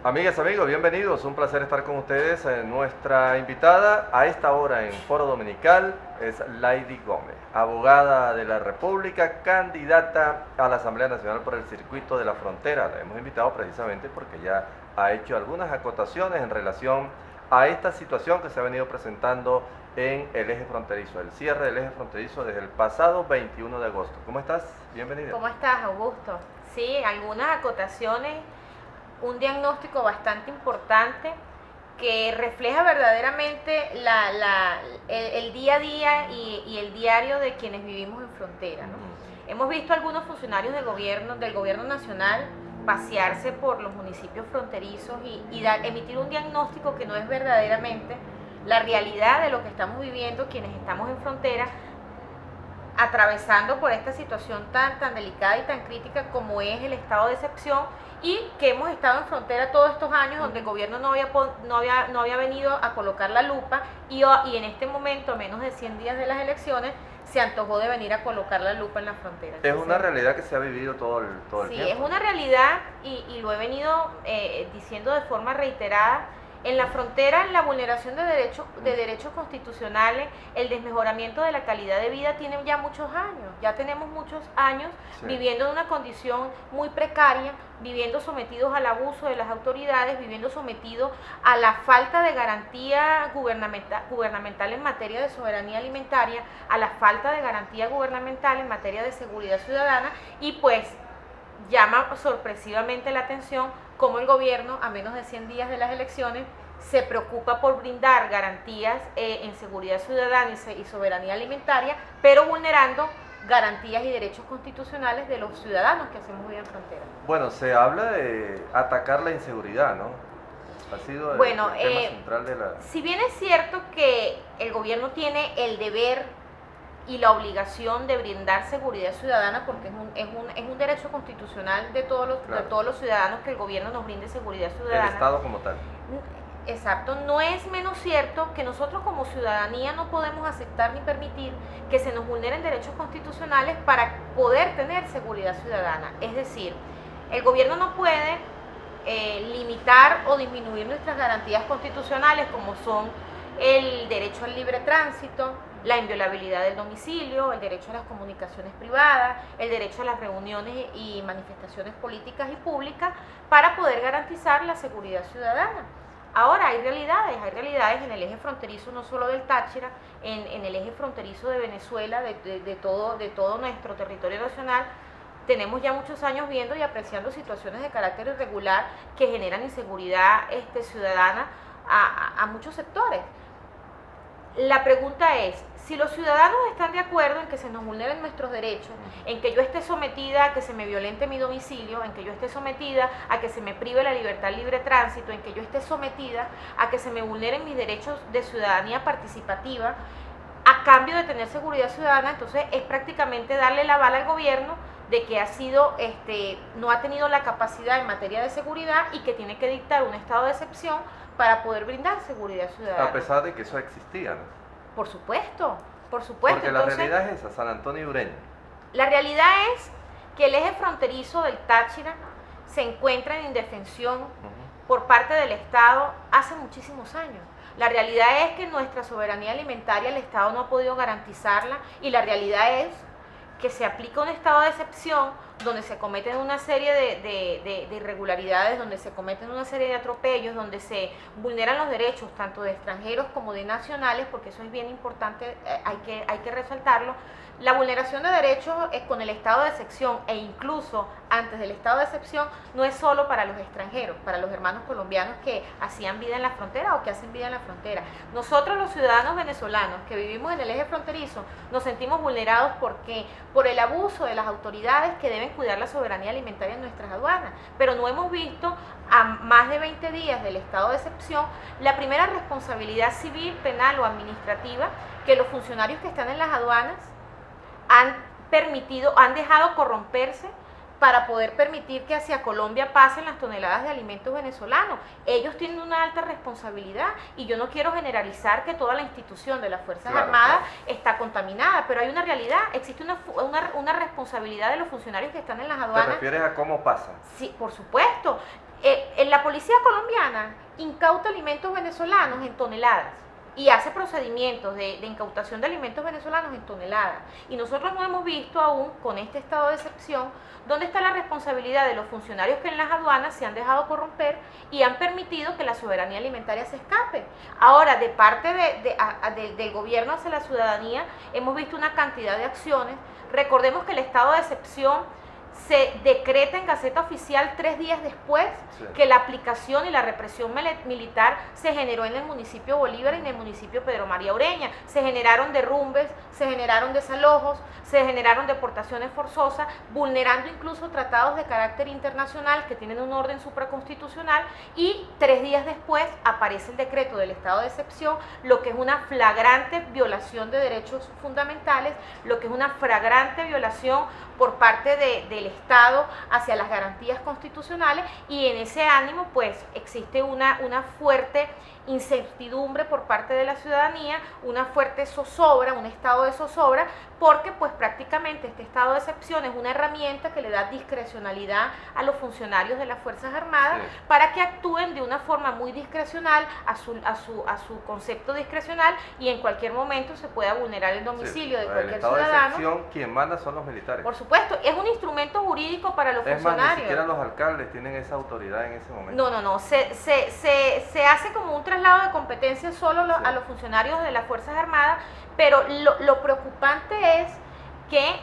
Amigas, amigos, bienvenidos. Un placer estar con ustedes. Nuestra invitada a esta hora en Foro Dominical es Lady Gómez, abogada de la República, candidata a la Asamblea Nacional por el Circuito de la Frontera. La hemos invitado precisamente porque ya ha hecho algunas acotaciones en relación a esta situación que se ha venido presentando en el eje fronterizo, el cierre del eje fronterizo desde el pasado 21 de agosto. ¿Cómo estás? Bienvenida. ¿Cómo estás, Augusto? Sí, algunas acotaciones, un diagnóstico bastante importante que refleja verdaderamente el día a día y el diario de quienes vivimos en frontera, ¿no? Hemos visto algunos funcionarios del gobierno nacional pasearse por los municipios fronterizos y emitir un diagnóstico que no es verdaderamente la realidad de lo que estamos viviendo quienes estamos en frontera, atravesando por esta situación tan delicada y tan crítica como es el estado de excepción, y que hemos estado en frontera todos estos años donde el gobierno no había venido a colocar la lupa y en este momento, a menos de 100 días de las elecciones, se antojó de venir a colocar la lupa en la frontera. Es una realidad que se ha vivido todo el tiempo. Sí, es una realidad y lo he venido diciendo de forma reiterada. En la frontera, la vulneración de derechos constitucionales, el desmejoramiento de la calidad de vida tienen ya muchos años. Ya tenemos muchos años viviendo en una condición muy precaria, viviendo sometidos al abuso de las autoridades, viviendo sometidos a la falta de garantía gubernamental en materia de soberanía alimentaria, a la falta de garantía gubernamental en materia de seguridad ciudadana, y pues llama sorpresivamente la atención cómo el gobierno, a menos de 100 días de las elecciones, se preocupa por brindar garantías en seguridad ciudadana y soberanía alimentaria, pero vulnerando garantías y derechos constitucionales de los ciudadanos que hacemos vida en frontera. Bueno, se habla de atacar la inseguridad, ¿no? Ha sido el tema central de la... Si bien es cierto que el gobierno tiene el deber y la obligación de brindar seguridad ciudadana, porque es un derecho constitucional de todos los ciudadanos que el gobierno nos brinde seguridad ciudadana. El Estado como tal. Exacto, no es menos cierto que nosotros como ciudadanía no podemos aceptar ni permitir que se nos vulneren derechos constitucionales para poder tener seguridad ciudadana. Es decir, el gobierno no puede limitar o disminuir nuestras garantías constitucionales, como son el derecho al libre tránsito, la inviolabilidad del domicilio, el derecho a las comunicaciones privadas, el derecho a las reuniones y manifestaciones políticas y públicas, para poder garantizar la seguridad ciudadana. Ahora hay realidades en el eje fronterizo, no solo del Táchira, en el eje fronterizo de Venezuela, de todo nuestro territorio nacional. Tenemos ya muchos años viendo y apreciando situaciones de carácter irregular que generan inseguridad ciudadana a muchos sectores. La pregunta es, si los ciudadanos están de acuerdo en que se nos vulneren nuestros derechos, en que yo esté sometida a que se me violente mi domicilio, en que yo esté sometida a que se me prive la libertad libre tránsito, en que yo esté sometida a que se me vulneren mis derechos de ciudadanía participativa, a cambio de tener seguridad ciudadana, entonces es prácticamente darle la bala al gobierno de que no ha tenido la capacidad en materia de seguridad y que tiene que dictar un estado de excepción para poder brindar seguridad ciudadana. A pesar de que eso existía, ¿no? Por supuesto. Porque entonces, la realidad es esa, San Antonio y Ureña. La realidad es que el eje fronterizo del Táchira se encuentra en indefensión por parte del Estado hace muchísimos años. La realidad es que nuestra soberanía alimentaria el Estado no ha podido garantizarla, y la realidad es que se aplica un estado de excepción donde se cometen una serie de irregularidades, donde se cometen una serie de atropellos, donde se vulneran los derechos tanto de extranjeros como de nacionales, porque eso es bien importante, hay que resaltarlo. La vulneración de derechos con el estado de excepción e incluso antes del estado de excepción no es solo para los extranjeros, para los hermanos colombianos que hacían vida en la frontera o que hacen vida en la frontera. Nosotros, los ciudadanos venezolanos que vivimos en el eje fronterizo, nos sentimos vulnerados por el abuso de las autoridades que deben cuidar la soberanía alimentaria en nuestras aduanas, pero no hemos visto a más de 20 días del estado de excepción la primera responsabilidad civil, penal o administrativa que los funcionarios que están en las aduanas han dejado corromperse para poder permitir que hacia Colombia pasen las toneladas de alimentos venezolanos. Ellos tienen una alta responsabilidad y yo no quiero generalizar que toda la institución de las Fuerzas Armadas está contaminada, pero hay una realidad, existe una responsabilidad de los funcionarios que están en las aduanas. ¿Te refieres a cómo pasa? Sí, por supuesto. la policía colombiana incauta alimentos venezolanos en toneladas y hace procedimientos de incautación de alimentos venezolanos en toneladas. Y nosotros no hemos visto aún, con este estado de excepción, dónde está la responsabilidad de los funcionarios que en las aduanas se han dejado corromper y han permitido que la soberanía alimentaria se escape. Ahora, de parte del gobierno hacia la ciudadanía, hemos visto una cantidad de acciones. Recordemos que el estado de excepción se decreta en Gaceta Oficial 3 días después que la aplicación y la represión militar se generó en el municipio Bolívar y en el municipio Pedro María Ureña. Se generaron derrumbes, se generaron desalojos, se generaron deportaciones forzosas, vulnerando incluso tratados de carácter internacional que tienen un orden supraconstitucional, y 3 días después aparece el decreto del estado de excepción, lo que es una flagrante violación de derechos fundamentales, lo que es una flagrante violación por parte del Estado hacia las garantías constitucionales, y en ese ánimo pues existe una fuerte incertidumbre por parte de la ciudadanía, una fuerte zozobra, un estado de zozobra, porque pues prácticamente este estado de excepción es una herramienta que le da discrecionalidad a los funcionarios de las Fuerzas Armadas para que actúen de una forma muy discrecional a su concepto discrecional, y en cualquier momento se pueda vulnerar el domicilio de cualquier ciudadano. El estado de excepción, quien manda son los militares. Por supuesto, es un instrumento jurídico para los funcionarios. Es más, ni siquiera los alcaldes tienen esa autoridad en ese momento. No, se hace como un traslado de competencia solo a los funcionarios de las Fuerzas Armadas, pero lo preocupante es que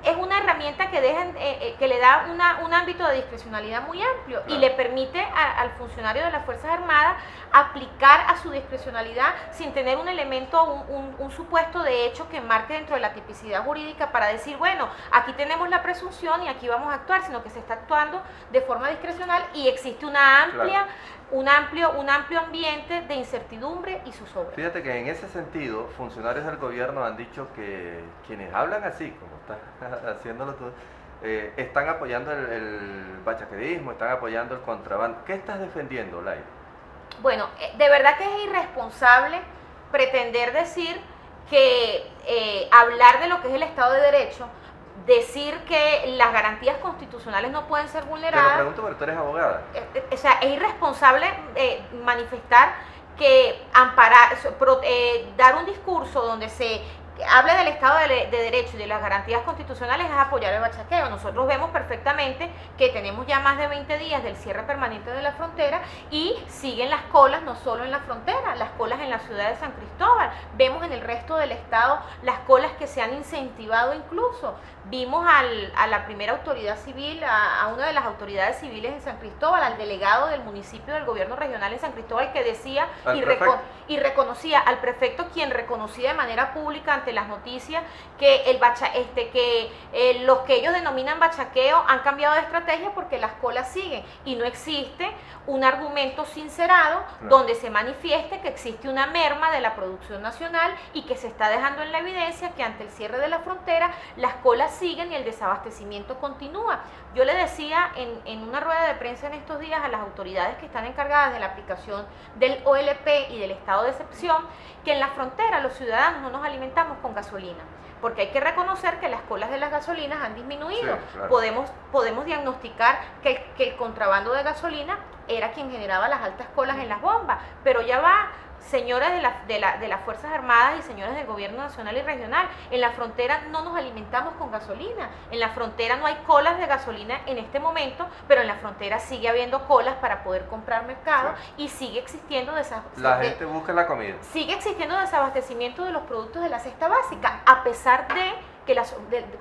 es una herramienta que le da un ámbito de discrecionalidad muy amplio, y le permite al funcionario de las Fuerzas Armadas aplicar a su discrecionalidad sin tener un elemento, un supuesto de hecho que marque dentro de la tipicidad jurídica para decir, bueno, aquí tenemos la presunción y aquí vamos a actuar, sino que se está actuando de forma discrecional y existe una amplia... un amplio ambiente de incertidumbre y zozobra. Fíjate que en ese sentido, funcionarios del gobierno han dicho que quienes hablan así, como estás haciéndolo tú, están apoyando el bachaquerismo, están apoyando el contrabando. ¿Qué estás defendiendo, Laida? Bueno, de verdad que es irresponsable pretender decir que hablar de lo que es el Estado de Derecho, decir que las garantías constitucionales no pueden ser vulneradas. Te lo pregunto porque tú eres abogada. O sea, es irresponsable manifestar que dar un discurso donde se hable del Estado de Derecho y de las garantías constitucionales es apoyar el bachaqueo. Nosotros vemos perfectamente que tenemos ya más de 20 días del cierre permanente de la frontera y siguen las colas, no solo en la frontera, las colas en la ciudad de San Cristóbal. Vemos en el resto del estado las colas que se han incentivado incluso. Vimos a la primera autoridad civil, a una de las autoridades civiles en San Cristóbal, al delegado del municipio del gobierno regional en San Cristóbal, que decía y reconocía al prefecto, quien reconocía de manera pública ante las noticias que los que ellos denominan bachaqueo han cambiado de estrategia porque las colas siguen, y no existe un argumento sincerado donde se manifieste que existe una merma de la producción nacional y que se está dejando en la evidencia que ante el cierre de la frontera las colas siguen y el desabastecimiento continúa. Yo le decía en una rueda de prensa en estos días a las autoridades que están encargadas de la aplicación del OLP y del estado de excepción que en la frontera los ciudadanos no nos alimentamos con gasolina, porque hay que reconocer que las colas de las gasolinas han disminuido. Sí, claro. Podemos diagnosticar que el contrabando de gasolina era quien generaba las altas colas en las bombas, pero ya va, señores de las Fuerzas Armadas y señores del gobierno nacional y regional, en la frontera no nos alimentamos con gasolina, en la frontera no hay colas de gasolina en este momento, pero en la frontera sigue habiendo colas para poder comprar mercado, y sigue existiendo la gente busca la comida. Sigue existiendo desabastecimiento de los productos de la cesta básica, a pesar de que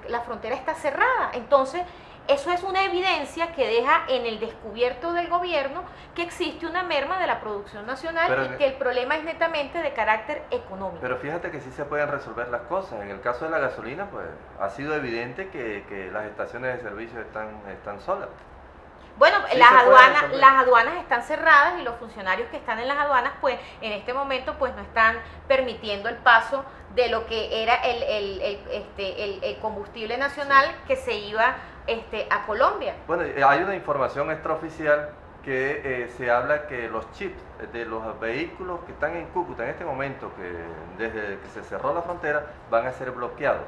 la frontera está cerrada. Entonces, eso es una evidencia que deja en el descubierto del gobierno que existe una merma de la producción nacional y que el problema es netamente de carácter económico. Pero fíjate que sí se pueden resolver las cosas. En el caso de la gasolina, pues ha sido evidente que las estaciones de servicio están solas. Bueno, sí, las aduanas están cerradas y los funcionarios que están en las aduanas, pues en este momento pues no están permitiendo el paso de lo que era el combustible nacional que se iba a Colombia. Bueno, hay una información extraoficial que se habla que los chips de los vehículos que están en Cúcuta en este momento, que desde que se cerró la frontera, van a ser bloqueados.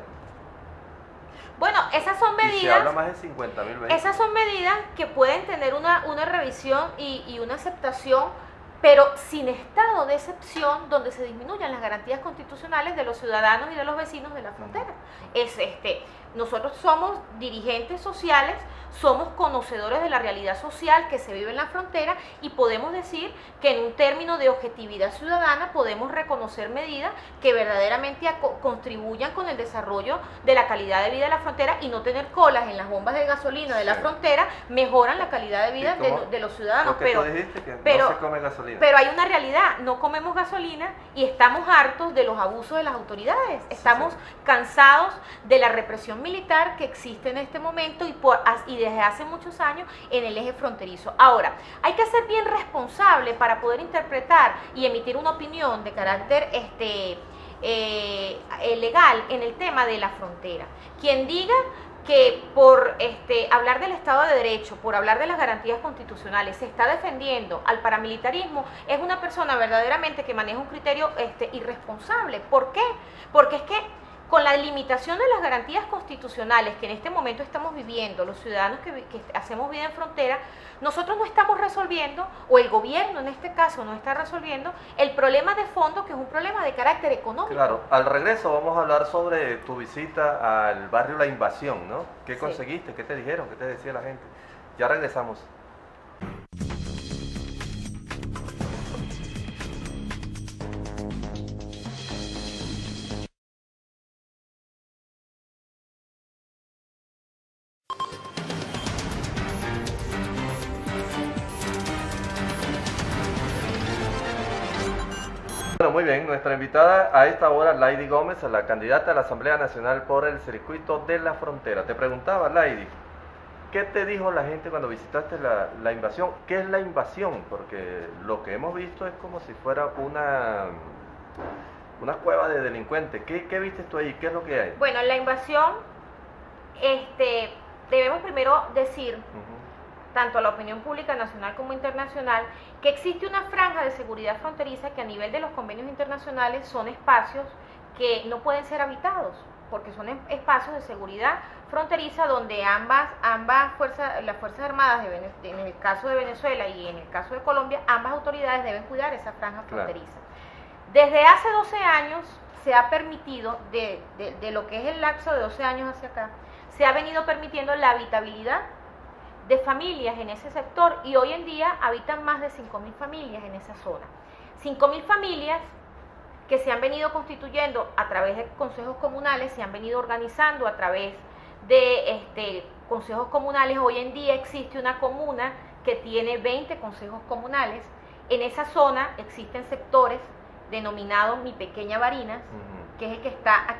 Bueno, esas son Y se medidas, habla más de 50.000 vehículos. esas son medidas que pueden tener una revisión y una aceptación, pero sin estado de excepción donde se disminuyan las garantías constitucionales de los ciudadanos y de los vecinos de la frontera. Nosotros somos dirigentes sociales, somos conocedores de la realidad social que se vive en la frontera y podemos decir que en un término de objetividad ciudadana podemos reconocer medidas que verdaderamente contribuyan con el desarrollo de la calidad de vida de la frontera, y no tener colas en las bombas de gasolina de la frontera mejoran la calidad de vida de los ciudadanos. Porque tú dijiste que no se come gasolina. Pero hay una realidad, no comemos gasolina y estamos hartos de los abusos de las autoridades, estamos cansados de la represión militar que existe en este momento y desde hace muchos años en el eje fronterizo. Ahora, hay que ser bien responsable para poder interpretar y emitir una opinión de carácter legal en el tema de la frontera. Quien diga que por hablar del Estado de Derecho, por hablar de las garantías constitucionales, se está defendiendo al paramilitarismo, es una persona verdaderamente que maneja un criterio irresponsable. ¿Por qué? Porque es que con la limitación de las garantías constitucionales que en este momento estamos viviendo, los ciudadanos que hacemos vida en frontera, nosotros no estamos resolviendo, o el gobierno en este caso no está resolviendo, el problema de fondo, que es un problema de carácter económico. Claro, al regreso vamos a hablar sobre tu visita al barrio La Invasión, ¿no? ¿Qué conseguiste? ¿Qué te dijeron? ¿Qué te decía la gente? Ya regresamos. Bueno, muy bien, nuestra invitada a esta hora, Lady Gómez, la candidata a la Asamblea Nacional por el circuito de la frontera. Te preguntaba, Lady, ¿qué te dijo la gente cuando visitaste la invasión? ¿Qué es la invasión? Porque lo que hemos visto es como si fuera una cueva de delincuentes. ¿Qué viste tú ahí? ¿Qué es lo que hay? Bueno, la invasión, debemos primero decir, tanto a la opinión pública nacional como internacional, que existe una franja de seguridad fronteriza que a nivel de los convenios internacionales son espacios que no pueden ser habitados, porque son espacios de seguridad fronteriza donde ambas fuerzas, las Fuerzas Armadas, en el caso de Venezuela y en el caso de Colombia, ambas autoridades deben cuidar esa franja fronteriza. Claro. Desde hace 12 años se ha permitido, de lo que es el lapso de 12 años hacia acá, se ha venido permitiendo la habitabilidad de familias en ese sector, y hoy en día habitan más de 5.000 familias en esa zona. 5.000 familias que se han venido constituyendo a través de consejos comunales, se han venido organizando a través de consejos comunales. Hoy en día existe una comuna que tiene 20 consejos comunales. En esa zona existen sectores denominados Mi Pequeña Barinas, que es el que está a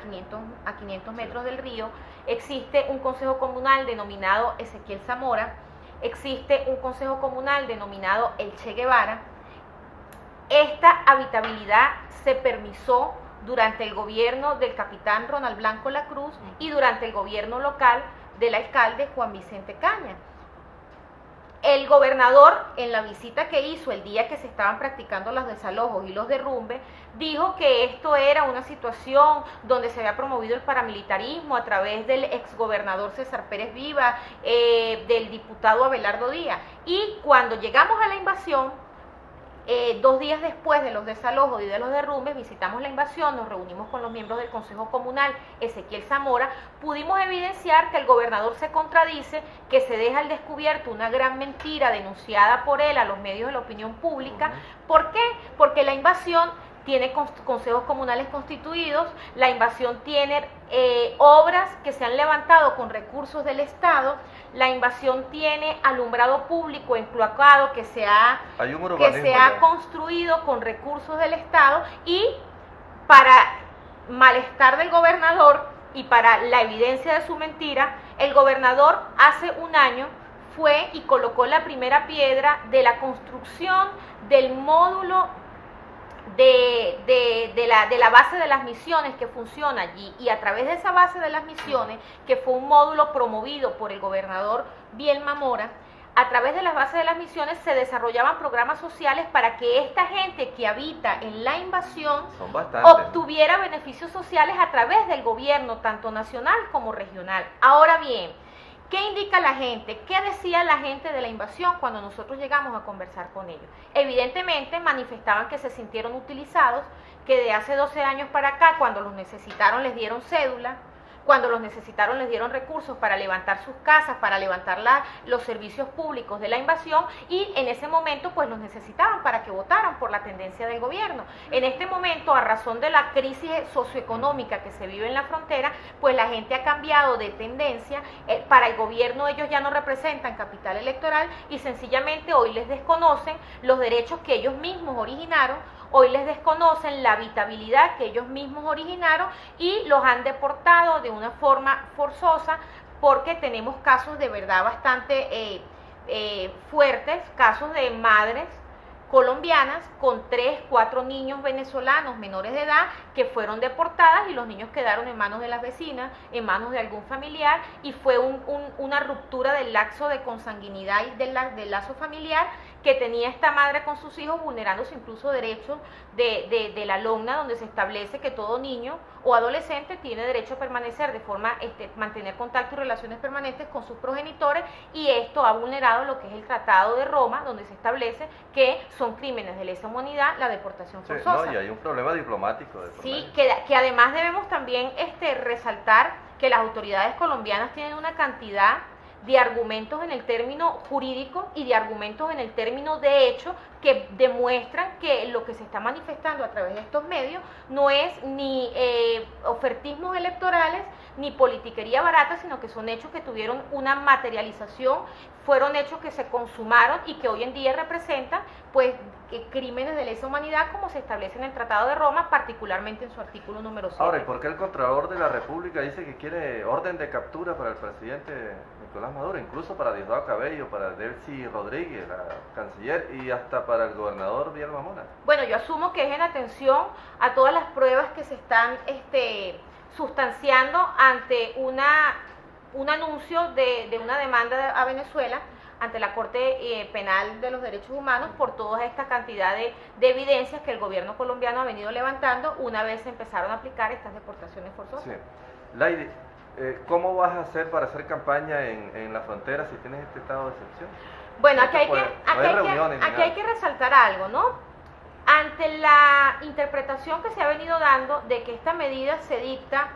500 metros del río. Existe un consejo comunal denominado Ezequiel Zamora, existe un consejo comunal denominado El Che Guevara. Esta habitabilidad se permisó durante el gobierno del capitán Ronald Blanco La Cruz y durante el gobierno local del alcalde Juan Vicente Caña. El gobernador, en la visita que hizo el día que se estaban practicando los desalojos y los derrumbes, dijo que esto era una situación donde se había promovido el paramilitarismo a través del exgobernador César Pérez Viva, del diputado Abelardo Díaz. Y cuando llegamos a la invasión, 2 días después de los desalojos y de los derrumbes, visitamos la invasión, nos reunimos con los miembros del Consejo Comunal, Ezequiel Zamora, pudimos evidenciar que el gobernador se contradice, que se deja al descubierto una gran mentira denunciada por él a los medios de la opinión pública. ¿Por qué? Porque la invasión tiene consejos comunales constituidos, la invasión tiene obras que se han levantado con recursos del Estado, la invasión tiene alumbrado público encloacado que se ha construido con recursos del Estado, y para malestar del gobernador y para la evidencia de su mentira, el gobernador hace un año fue y colocó la primera piedra de la construcción del módulo de la base de las misiones que funciona allí, y a través de esa base de las misiones, que fue un módulo promovido por el gobernador Bielma Mora, a través de las bases de las misiones se desarrollaban programas sociales para que esta gente que habita en la invasión obtuviera beneficios sociales a través del gobierno, tanto nacional como regional. Ahora bien, ¿qué indica la gente? ¿Qué decía la gente de la invasión cuando nosotros llegamos a conversar con ellos? Evidentemente manifestaban que se sintieron utilizados, que de hace 12 años para acá, cuando los necesitaron les dieron cédula, cuando los necesitaron les dieron recursos para levantar sus casas, para levantar los servicios públicos de la invasión, y en ese momento pues los necesitaban para que votaran por la tendencia del gobierno. En este momento, a razón de la crisis socioeconómica que se vive en la frontera, pues la gente ha cambiado de tendencia. Para el gobierno ellos ya no representan capital electoral y sencillamente hoy les desconocen los derechos que ellos mismos originaron. Hoy les desconocen la habitabilidad que ellos mismos originaron y los han deportado de una forma forzosa, porque tenemos casos de verdad bastante fuertes, casos de madres colombianas con 3, 4 niños venezolanos menores de edad que fueron deportadas y los niños quedaron en manos de las vecinas, en manos de algún familiar, y fue una ruptura del lazo de consanguinidad y del lazo familiar que tenía esta madre con sus hijos, vulnerándose incluso derechos de la LOMNA, donde se establece que todo niño o adolescente tiene derecho a permanecer de forma, mantener contacto y relaciones permanentes con sus progenitores, y esto ha vulnerado lo que es el Tratado de Roma, donde se establece que son crímenes de lesa humanidad la deportación forzosa. Sí, no, y hay un problema diplomático. Sí, que además debemos también resaltar que las autoridades colombianas tienen una cantidad de argumentos en el término jurídico y de argumentos en el término de hecho que demuestran que lo que se está manifestando a través de estos medios no es ni ofertismos electorales ni politiquería barata, sino que son hechos que tuvieron una materialización, fueron hechos que se consumaron y que hoy en día representan pues crímenes de lesa humanidad, como se establece en el Tratado de Roma, particularmente en su artículo número 7. Ahora, ¿y por qué el Contralor de la República dice que quiere orden de captura para el presidente Nicolás Maduro, incluso para Diosdado Cabello, para Delcy Rodríguez, la canciller, y hasta para el gobernador Villalba Mora? Bueno, yo asumo que es en atención a todas las pruebas que se están sustanciando ante un anuncio de una demanda a Venezuela ante la Corte Penal de los Derechos Humanos por toda esta cantidad de evidencias que el gobierno colombiano ha venido levantando una vez se empezaron a aplicar estas deportaciones forzosas. Sí. Lady, ¿cómo vas a hacer para hacer campaña en la frontera si tienes este estado de excepción? Bueno, aquí hay que resaltar algo, ¿no? Ante la interpretación que se ha venido dando de que esta medida se dicta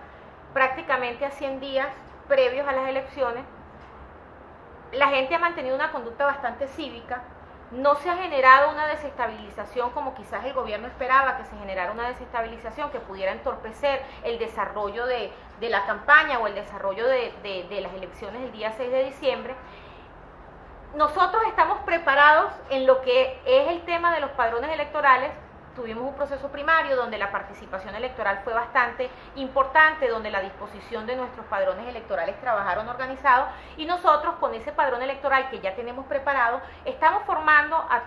prácticamente a 100 días previos a las elecciones, la gente ha mantenido una conducta bastante cívica, no se ha generado una desestabilización como quizás el gobierno esperaba que se generara una desestabilización que pudiera entorpecer el desarrollo de la campaña o el desarrollo de las elecciones el día 6 de diciembre. Nosotros estamos preparados en lo que es el tema de los padrones electorales. Tuvimos un proceso primario donde la participación electoral fue bastante importante, donde la disposición de nuestros padrones electorales trabajaron organizados, y nosotros con ese padrón electoral que ya tenemos preparado, estamos formando a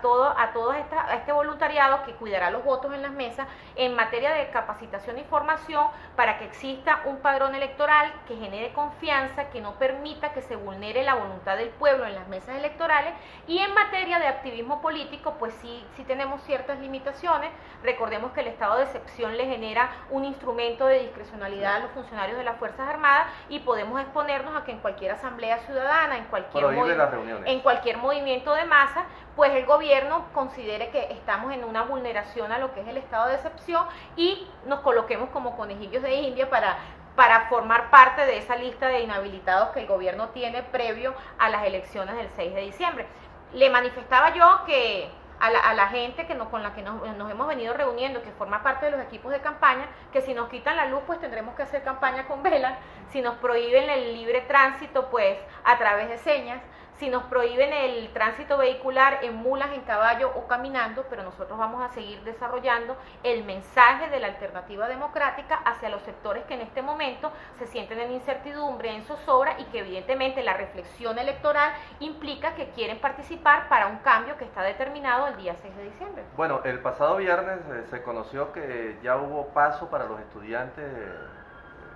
este voluntariado que cuidará los votos en las mesas en materia de capacitación y formación para que exista un padrón electoral que genere confianza, que no permita que se vulnere la voluntad del pueblo en las mesas electorales, y en materia de activismo político, pues sí tenemos ciertas limitaciones. Recordemos que el estado de excepción le genera un instrumento de discrecionalidad a los funcionarios de las Fuerzas Armadas y podemos exponernos a que en cualquier asamblea ciudadana, en cualquier movimiento de masa, pues el gobierno considere que estamos en una vulneración a lo que es el estado de excepción y nos coloquemos como conejillos de India para formar parte de esa lista de inhabilitados que el gobierno tiene previo a las elecciones del 6 de diciembre. Le manifestaba yo que a la gente con la que nos hemos venido reuniendo, que forma parte de los equipos de campaña, que si nos quitan la luz, pues tendremos que hacer campaña con velas, si nos prohíben el libre tránsito, pues a través de señas, si nos prohíben el tránsito vehicular en mulas, en caballo o caminando, pero nosotros vamos a seguir desarrollando el mensaje de la alternativa democrática hacia los sectores que en este momento se sienten en incertidumbre, en zozobra, y que evidentemente la reflexión electoral implica que quieren participar para un cambio que está determinado el día 6 de diciembre. Bueno, el pasado viernes se conoció que ya hubo paso para los estudiantes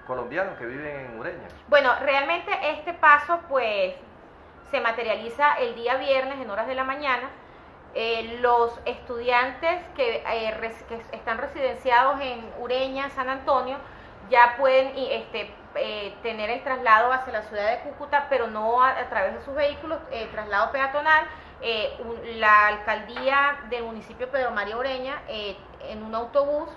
colombianos que viven en Ureña. Bueno, realmente este paso pues se materializa el día viernes en horas de la mañana. Los estudiantes que están residenciados en Ureña, San Antonio, ya pueden tener el traslado hacia la ciudad de Cúcuta, pero no a través de sus vehículos, traslado peatonal. La alcaldía del municipio de Pedro María Ureña, en un autobús,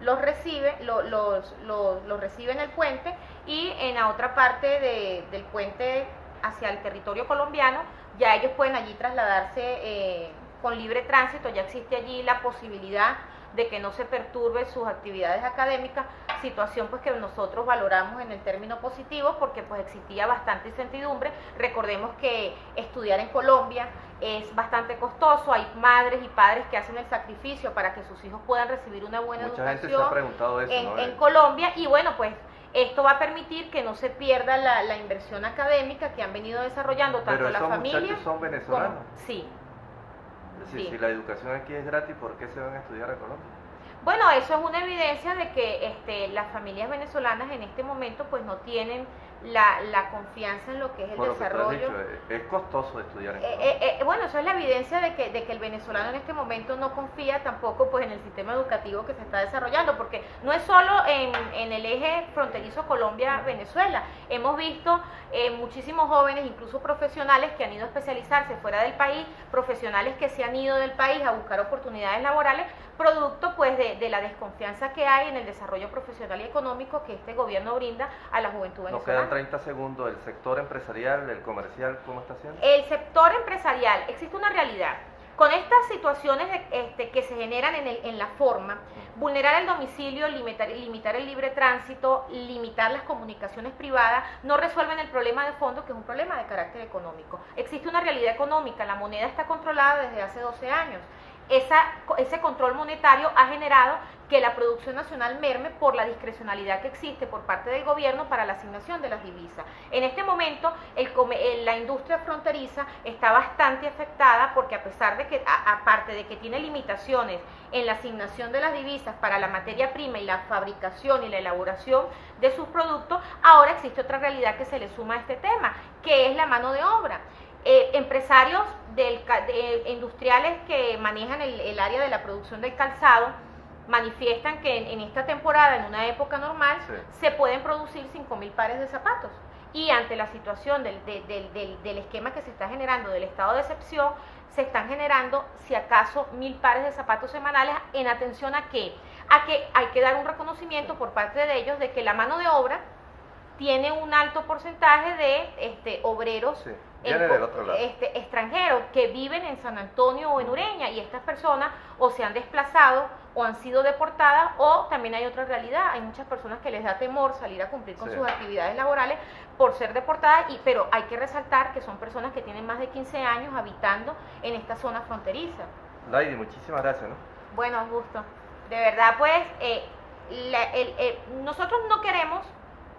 los recibe, los recibe en el puente, y en la otra parte del puente hacia el territorio colombiano, ya ellos pueden allí trasladarse con libre tránsito. Ya existe allí la posibilidad de que no se perturbe sus actividades académicas, situación pues que nosotros valoramos en el término positivo, porque pues existía bastante incertidumbre. Recordemos que estudiar en Colombia es bastante costoso, hay madres y padres que hacen el sacrificio para que sus hijos puedan recibir una buena Mucha educación gente se ha preguntado eso, en Colombia, y bueno, pues esto va a permitir que no se pierda la inversión académica que han venido desarrollando tanto las familias. ¿Pero esos muchachos son venezolanos? Sí. Si la educación aquí es gratis, ¿por qué se van a estudiar a Colombia? Bueno, eso es una evidencia de que las familias venezolanas en este momento pues no tienen la confianza en lo que es el desarrollo. Es costoso estudiar en Colombia. Bueno, eso es la evidencia de que el venezolano en este momento no confía tampoco pues en el sistema educativo que se está desarrollando, porque no es solo en el eje fronterizo Colombia-Venezuela. Hemos visto muchísimos jóvenes, incluso profesionales, que han ido a especializarse fuera del país, profesionales que se han ido del país a buscar oportunidades laborales, producto pues de la desconfianza que hay en el desarrollo profesional y económico que este gobierno brinda a la juventud venezolana. Nos quedan 30 segundos. ¿El sector empresarial, el comercial, cómo está haciendo? El sector empresarial, existe una realidad. Con estas situaciones que se generan en la forma, vulnerar el domicilio, limitar el libre tránsito, limitar las comunicaciones privadas, no resuelven el problema de fondo, que es un problema de carácter económico. Existe una realidad económica, la moneda está controlada desde hace 12 años. Ese control monetario ha generado que la producción nacional merme por la discrecionalidad que existe por parte del gobierno para la asignación de las divisas. En este momento, la industria fronteriza está bastante afectada, porque a pesar de que, aparte de que tiene limitaciones en la asignación de las divisas para la materia prima y la fabricación y la elaboración de sus productos, ahora existe otra realidad que se le suma a este tema, que es la mano de obra. Empresarios industriales que manejan el área de la producción del calzado manifiestan que en esta temporada, en una época normal, se pueden producir 5.000 pares de zapatos, y ante la situación del esquema que se está generando, del estado de excepción, se están generando si acaso 1.000 pares de zapatos semanales, en atención a que hay que dar un reconocimiento por parte de ellos de que la mano de obra tiene un alto porcentaje de obreros extranjeros que viven en San Antonio o en Ureña, y estas personas o se han desplazado o han sido deportadas, o también hay otra realidad, hay muchas personas que les da temor salir a cumplir con sus actividades laborales por ser deportadas, pero hay que resaltar que son personas que tienen más de 15 años habitando en esta zona fronteriza. Lady, muchísimas gracias, ¿no? Bueno, gusto. De verdad, pues, nosotros no queremos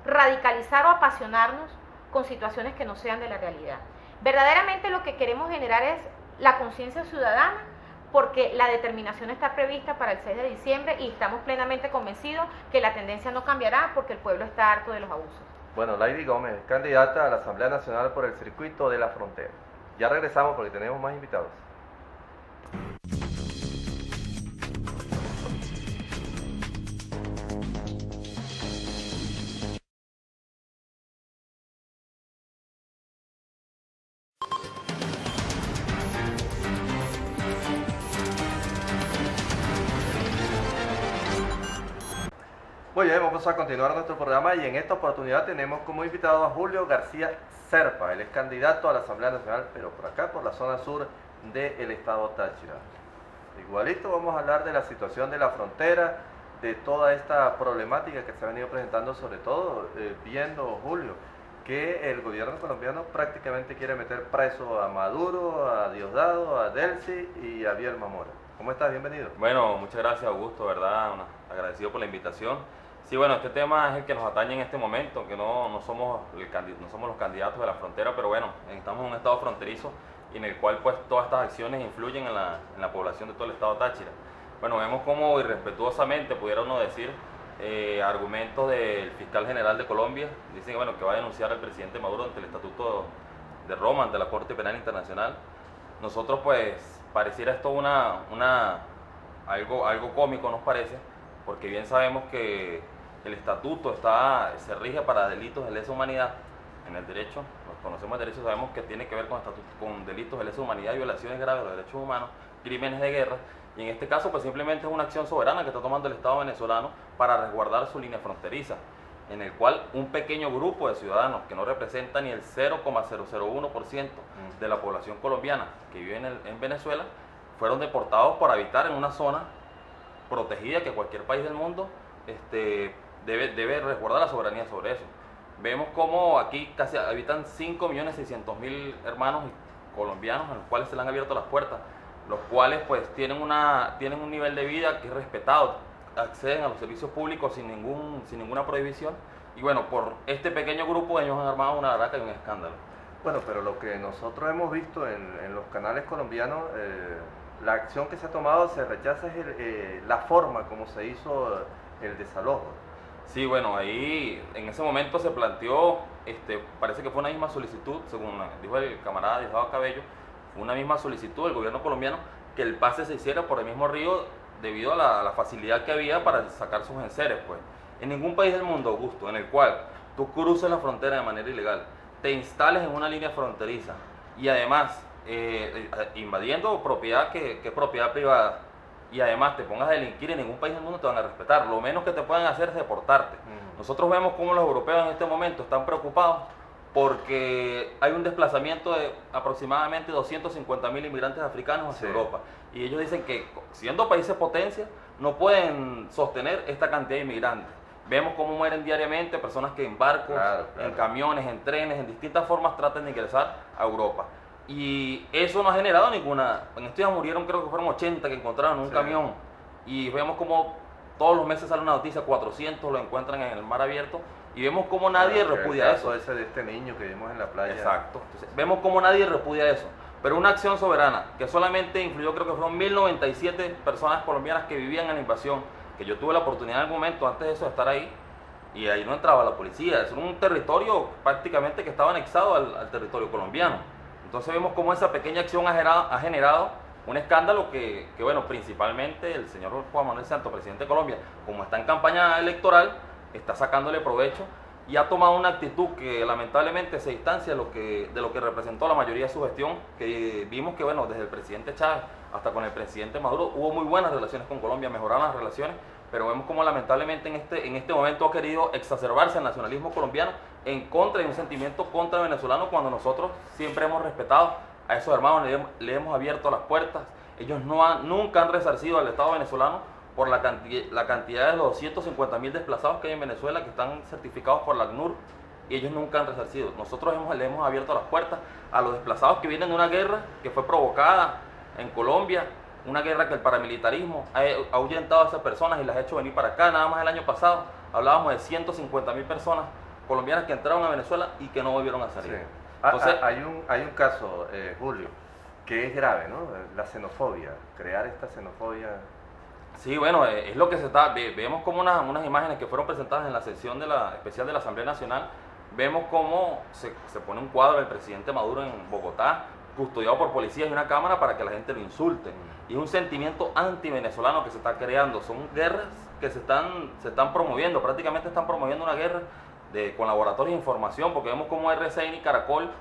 radicalizar o apasionarnos con situaciones que no sean de la realidad. Verdaderamente lo que queremos generar es la conciencia ciudadana, porque la determinación está prevista para el 6 de diciembre y estamos plenamente convencidos que la tendencia no cambiará, porque el pueblo está harto de los abusos. Bueno, Lady Gómez, candidata a la Asamblea Nacional por el Circuito de la Frontera. Ya regresamos porque tenemos más invitados. Muy bien, vamos a continuar nuestro programa, y en esta oportunidad tenemos como invitado a Julio García Serpa. Él es candidato a la Asamblea Nacional, pero por acá, por la zona sur del estado Táchira. Igualito vamos a hablar de la situación de la frontera, de toda esta problemática que se ha venido presentando, sobre todo viendo, Julio, que el gobierno colombiano prácticamente quiere meter preso a Maduro, a Diosdado, a Delcy y a Bielma Mora. ¿Cómo estás? Bienvenido. Bueno, muchas gracias, Augusto, ¿verdad? Agradecido por la invitación. Sí, bueno, este tema es el que nos atañe en este momento, que no somos los candidatos de la frontera, pero bueno, estamos en un estado fronterizo y en el cual pues todas estas acciones influyen en la población de todo el estado Táchira. Bueno, vemos cómo irrespetuosamente, pudiera uno decir, argumentos del fiscal general de Colombia, dicen que, bueno, que va a denunciar al presidente Maduro ante el Estatuto de Roma, ante la Corte Penal Internacional. Nosotros pues pareciera esto algo cómico, nos parece, porque bien sabemos que el estatuto se rige para delitos de lesa humanidad. En el derecho, nos conocemos el derecho, sabemos que tiene que ver con delitos de lesa humanidad, violaciones graves de los derechos humanos, crímenes de guerra, y en este caso pues simplemente es una acción soberana que está tomando el Estado venezolano para resguardar su línea fronteriza, en el cual un pequeño grupo de ciudadanos que no representa ni el 0,001% de la población colombiana que vive en Venezuela, fueron deportados por habitar en una zona protegida que cualquier país del mundo debe resguardar la soberanía sobre eso. Vemos como aquí casi habitan 5.600.000 hermanos colombianos a los cuales se les han abierto las puertas, los cuales pues tienen un nivel de vida que es respetado, acceden a los servicios públicos sin ninguna prohibición, y bueno, por este pequeño grupo ellos han armado una baraca y un escándalo. Bueno, pero lo que nosotros hemos visto en los canales colombianos, la acción que se ha tomado se rechaza es la forma como se hizo el desalojo. Sí, bueno, ahí en ese momento se planteó, parece que fue una misma solicitud, según dijo el camarada Diosdado Cabello, fue una misma solicitud del gobierno colombiano que el pase se hiciera por el mismo río debido a la facilidad que había para sacar sus enseres, pues. En ningún país del mundo, Augusto, en el cual tú cruces la frontera de manera ilegal, te instales en una línea fronteriza y además invadiendo propiedad que es propiedad privada, y además te pongas a delinquir, en ningún país del mundo te van a respetar. Lo menos que te pueden hacer es deportarte. Nosotros vemos cómo los europeos en este momento están preocupados porque hay un desplazamiento de aproximadamente 250.000 inmigrantes africanos hacia Europa. Y ellos dicen que, siendo países potencia, no pueden sostener esta cantidad de inmigrantes. Vemos cómo mueren diariamente personas que en barcos, en camiones, en trenes, en distintas formas tratan de ingresar a Europa. Y eso no ha generado ninguna. En estos días murieron, creo que fueron 80 que encontraron en un camión. Y vemos como todos los meses sale una noticia, 400 lo encuentran en el mar abierto. Y vemos como nadie repudia eso. Ese de este niño que vimos en la playa. Exacto. Entonces, vemos como nadie repudia eso. Pero una acción soberana que solamente influyó, creo que fueron 1.097 personas colombianas que vivían en la invasión. Que yo tuve la oportunidad en algún momento antes de eso de estar ahí. Y ahí no entraba la policía. Es un territorio prácticamente que estaba anexado al territorio colombiano. Entonces vemos cómo esa pequeña acción ha generado un escándalo que, bueno, principalmente el señor Juan Manuel Santos, presidente de Colombia, como está en campaña electoral, está sacándole provecho y ha tomado una actitud que lamentablemente se distancia de lo que representó la mayoría de su gestión, que vimos que, bueno, desde el presidente Chávez hasta con el presidente Maduro hubo muy buenas relaciones con Colombia, mejoraron las relaciones, pero vemos como lamentablemente en este momento ha querido exacerbarse el nacionalismo colombiano en contra de un sentimiento contra venezolano, cuando nosotros siempre hemos respetado a esos hermanos, le hemos abierto las puertas. Ellos nunca han resarcido al Estado venezolano por la cantidad de los 250.000 desplazados que hay en Venezuela que están certificados por la ACNUR, y ellos nunca han resarcido. Nosotros le hemos abierto las puertas a los desplazados que vienen de una guerra que fue provocada en Colombia, una guerra que el paramilitarismo ha ahuyentado a esas personas y las ha hecho venir para acá. Nada más el año pasado hablábamos de 150.000 personas colombianas que entraron a Venezuela y que no volvieron a salir. Sí. Entonces, hay un caso, Julio, que es grave, ¿no? La xenofobia, crear esta xenofobia. Sí, bueno, es lo que se está. Vemos como unas imágenes que fueron presentadas en la sesión especial de la Asamblea Nacional. Vemos cómo se pone un cuadro del presidente Maduro en Bogotá, custodiado por policías y una cámara para que la gente lo insulte. Y es un sentimiento anti-venezolano que se está creando. Son guerras que se están promoviendo, prácticamente están promoviendo una guerra con laboratorios de información, porque vemos como RCN y Caracol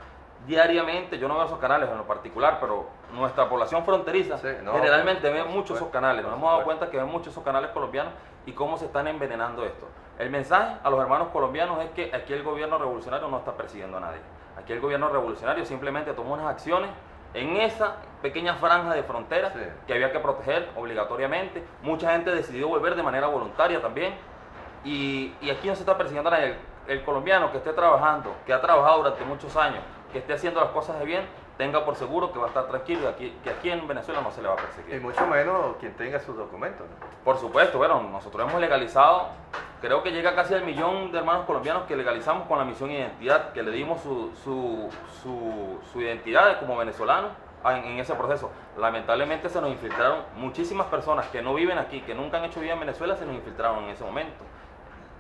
diariamente, yo no veo esos canales en lo particular, pero nuestra población fronteriza generalmente ve mucho esos canales. Nos hemos dado cuenta que ven mucho esos canales colombianos y cómo se están envenenando esto. El mensaje a los hermanos colombianos es que aquí el gobierno revolucionario no está persiguiendo a nadie. Aquí el gobierno revolucionario simplemente tomó unas acciones en esa pequeña franja de frontera que había que proteger obligatoriamente. Mucha gente decidió volver de manera voluntaria también. Y aquí no se está persiguiendo a nadie. El colombiano que esté trabajando, que ha trabajado durante muchos años, que esté haciendo las cosas de bien, tenga por seguro que va a estar tranquilo y que aquí en Venezuela no se le va a perseguir. Y mucho menos quien tenga sus documentos, ¿no? Por supuesto, bueno, nosotros hemos legalizado, creo que llega casi al 1.000.000 de hermanos colombianos que legalizamos con la misión identidad, que le dimos su identidad como venezolanos en ese proceso. Lamentablemente se nos infiltraron muchísimas personas que no viven aquí, que nunca han hecho vida en Venezuela, se nos infiltraron en ese momento.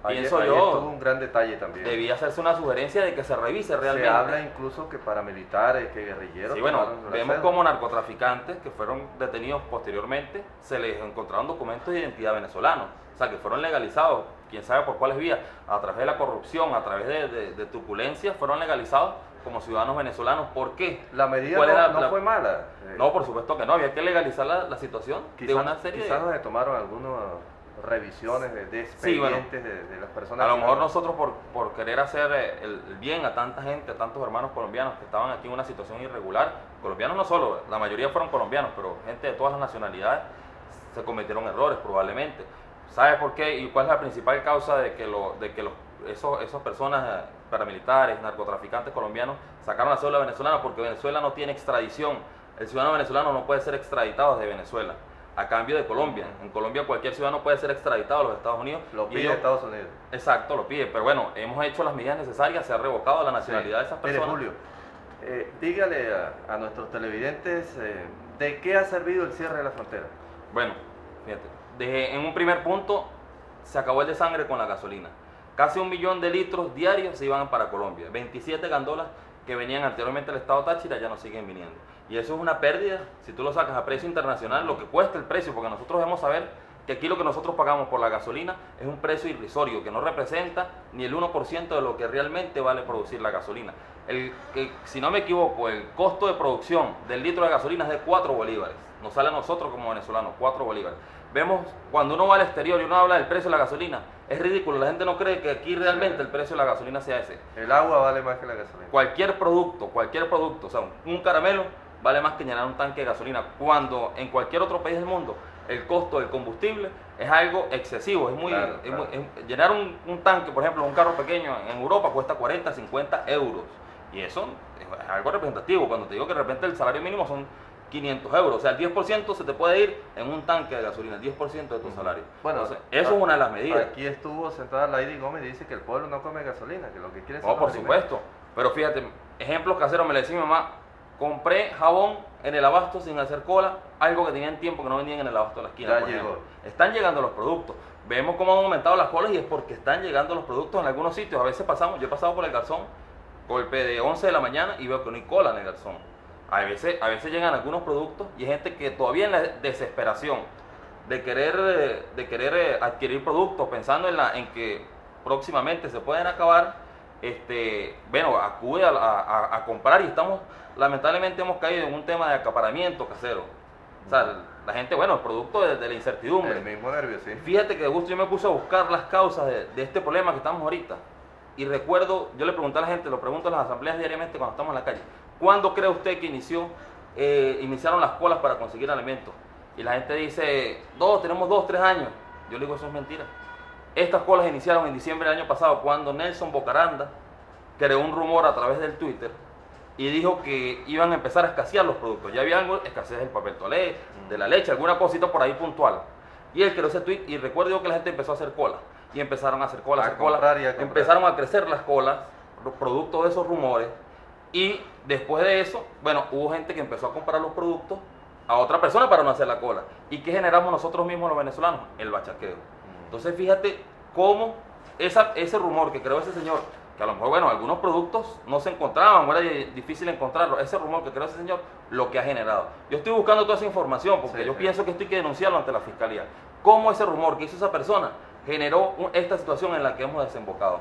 pienso ayer yo, tuvo un gran detalle también. debía hacerse una sugerencia de que se revise realmente. Se habla incluso que paramilitares, que guerrilleros. Sí, bueno, tomaron la vemos cédula. como narcotraficantes que fueron detenidos posteriormente, se les encontraron documentos de identidad venezolanos, o sea, que fueron legalizados, quién sabe por cuáles vías, a través de la corrupción, a través de turbulencias, fueron legalizados como ciudadanos venezolanos. ¿Por qué? La medida ¿Cuál no, era no la- fue mala. No, por supuesto que no, había que legalizar la situación de una serie quizás de... nos tomaron algunas revisiones de Sí, bueno, expedientes de las personas. A lo que- mejor nosotros por querer hacer el bien a tanta gente, a tantos hermanos colombianos que estaban aquí en una situación irregular, colombianos no solo, la mayoría fueron colombianos, pero gente de todas las nacionalidades, se cometieron errores probablemente. ¿Sabes por qué? ¿Y cuál es la principal causa de que, esas personas paramilitares, narcotraficantes colombianos sacaron la cédula venezolana? Porque Venezuela no tiene extradición. El ciudadano venezolano no puede ser extraditado desde Venezuela a cambio de Colombia. En Colombia cualquier ciudadano puede ser extraditado a los Estados Unidos. Lo y pide ellos- Estados Unidos. Exacto, lo pide. Pero bueno, hemos hecho las medidas necesarias, se ha revocado la nacionalidad de esas Mire, personas. Julio, dígale a nuestros televidentes de qué ha servido el cierre de la frontera. Bueno, fíjate, en un primer punto se acabó el desangre con la gasolina. Casi 1 millón de litros diarios se iban para Colombia. 27 gandolas que venían anteriormente al estado Táchira ya no siguen viniendo. Y eso es una pérdida, si tú lo sacas a precio internacional, lo que cuesta el precio, porque nosotros debemos saber que aquí lo que nosotros pagamos por la gasolina es un precio irrisorio, que no representa ni el 1% de lo que realmente vale producir la gasolina. Si no me equivoco, el costo de producción del litro de gasolina es de 4 bolívares. Nos sale a nosotros como venezolanos, 4 bolívares. Vemos, cuando uno va al exterior y uno habla del precio de la gasolina, es ridículo, la gente no cree que aquí realmente el precio de la gasolina sea ese. El agua vale más que la gasolina. Cualquier producto, o sea, un caramelo vale más que llenar un tanque de gasolina, cuando en cualquier otro país del mundo el costo del combustible es algo excesivo. Claro. Llenar un tanque, por ejemplo, un carro pequeño en Europa cuesta 40, 50 euros. Y eso es algo representativo. Cuando te digo que de repente el salario mínimo son 500 euros, o sea, el 10% se te puede ir en un tanque de gasolina, el 10% de tu salario. Bueno, Entonces, eso es una de las medidas. Aquí estuvo sentada Lady Gómez y dice que el pueblo no come gasolina, que lo que quiere es No, por supuesto. Pero fíjate, ejemplos caseros, me le decía mi mamá, compré jabón en el abasto sin hacer cola, algo que tenían tiempo que no vendían en el abasto de la esquina. Ya por llegó. ejemplo. Están llegando los productos. Vemos cómo han aumentado las colas y es porque están llegando los productos en algunos sitios. A veces yo he pasado por el garzón, golpe de 11 de la mañana y veo que no hay cola en el garzón. A veces llegan algunos productos y hay gente que todavía en la desesperación de querer adquirir productos pensando en que próximamente se pueden acabar, bueno, acude a comprar, y lamentablemente hemos caído en un tema de acaparamiento casero. O sea, la gente, bueno, es producto de la incertidumbre. El mismo nervio, sí. Fíjate que de gusto yo me puse a buscar las causas de este problema que estamos ahorita. Y recuerdo, yo le pregunté a la gente, lo pregunto en las asambleas diariamente cuando estamos en la calle, ¿cuándo cree usted que iniciaron las colas para conseguir alimentos? Y la gente dice, tenemos 2, 3 años. Yo le digo, eso es mentira. Estas colas iniciaron en diciembre del año pasado, cuando Nelson Bocaranda creó un rumor a través del Twitter y dijo que iban a empezar a escasear los productos. Ya había escasez del papel toalé, de la leche, alguna cosita por ahí puntual. Y él creó ese tweet y recuerdo yo que la gente empezó a hacer cola. Y empezaron a hacer cola, A comprar y a comprar. Empezaron a crecer las colas, producto de esos rumores. Y después de eso, bueno, hubo gente que empezó a comprar los productos a otra persona para no hacer la cola. ¿Y qué generamos nosotros mismos los venezolanos? El bachaqueo. Entonces fíjate cómo ese rumor que creó ese señor, que a lo mejor, bueno, algunos productos no se encontraban, o era difícil encontrarlo, ese rumor que creó ese señor, lo que ha generado. Yo estoy buscando toda esa información porque yo pienso que esto hay que denunciarlo ante la fiscalía. ¿Cómo ese rumor que hizo esa persona generó esta situación en la que hemos desembocado?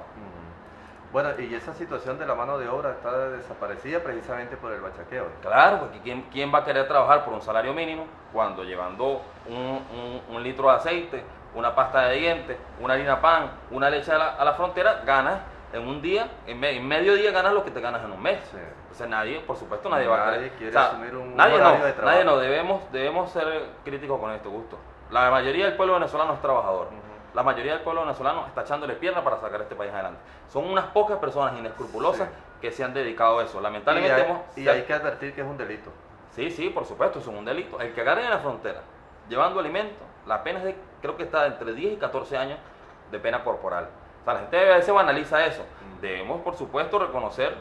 Bueno, y esa situación de la mano de obra está desaparecida precisamente por el bachaqueo. Claro, porque ¿quién va a querer trabajar por un salario mínimo cuando llevando un litro de aceite, una pasta de dientes, una harina pan, una leche a la frontera, ganas en un día, en medio día ganas lo que te ganas en un mes? Sí. Entonces nadie, por supuesto, nadie va a querer. quiere asumir un nadie horario de trabajo. Nadie no, debemos ser críticos con esto, Gusto. La mayoría del pueblo venezolano es trabajador. La mayoría del pueblo venezolano está echándole pierna para sacar este país adelante. Son unas pocas personas inescrupulosas que se han dedicado a eso. Lamentablemente y hay que advertir que es un delito. Sí, por supuesto, eso es un delito. El que agarre en la frontera llevando alimentos, la pena es creo que está entre 10 y 14 años de pena corporal. O sea, la gente a veces banaliza eso. Debemos, por supuesto, reconocer